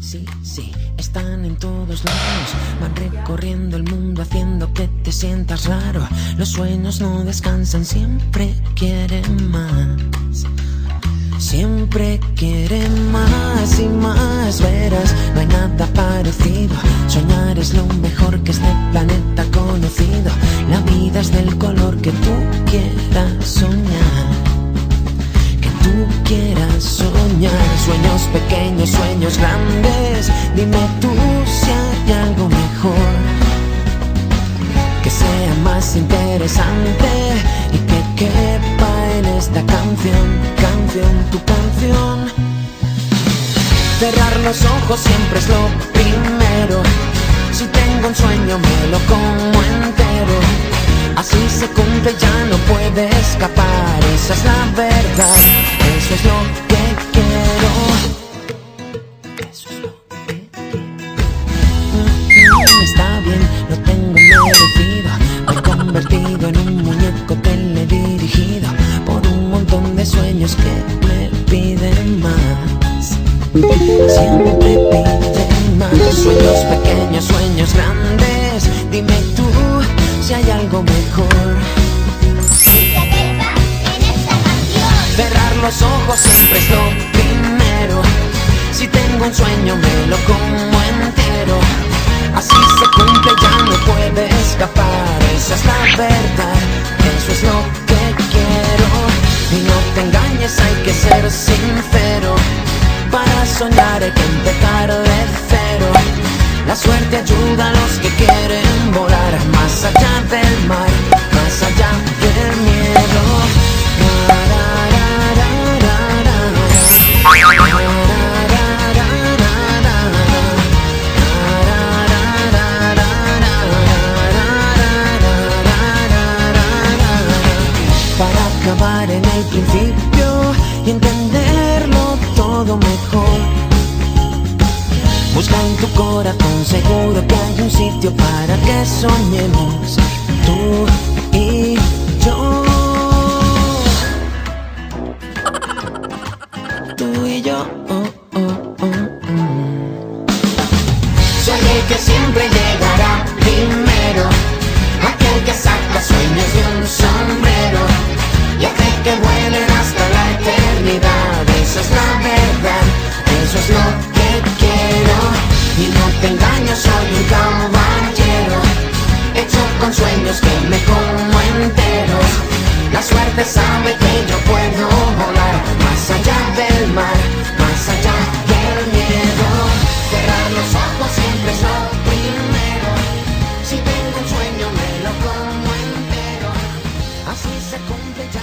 sí, sí, están en todos lados. Van recorriendo el mundo haciendo que te sientas raro. Los sueños no descansan, siempre quieren más. Siempre quieren más y más, verás, no hay nada parecido. Soñar es lo mejor que este planeta ha conocido. La vida es del color que tú quieras soñar. Que tú quieras soñar. Sueños pequeños, sueños grandes. Dime tú si hay algo mejor, que sea más interesante y que quepa en esta canción, tu canción. Cerrar los ojos siempre es lo primero. Si tengo un sueño me lo como entero. Así se cumple, ya no puede escapar. Esa es la verdad, eso es lo que quiero. Eso es lo que quiero. Está bien, lo tengo merecido. Me he convertido en un muñeco teledirigido por un montón de sueños que me piden más. Siempre piden más. Sueños pequeños, sueños grandes. Dime tú si hay algo mejor. Cerrar los ojos siempre es lo primero. Si tengo un sueño me lo como entero. Así se cumple, ya no puede escapar. Esa es la verdad, eso es lo que quiero. Y no te engañes, hay que ser sincero. Para soñar hay que empezar de cero. La suerte ayuda a los que quieren volar más allá del mar, más allá del miedo. Para acabar en el principio y entenderlo todo mejor, busca en tu corazón, seguro que hay un sitio para que soñemos tú y yo. Tú y yo. Soñé que siempre llegará primero aquel que saca sueños de un sombrero y hace que vuelen hasta la eternidad. Eso es la verdad, eso es lo que quiero. Y no te engaño, soy un caballero hecho con sueños que me como enteros. La suerte sabe que yo puedo volar más allá del mar, más allá del miedo. Cerrar los ojos siempre es lo primero. Si tengo un sueño me lo como entero. Así se cumple ya.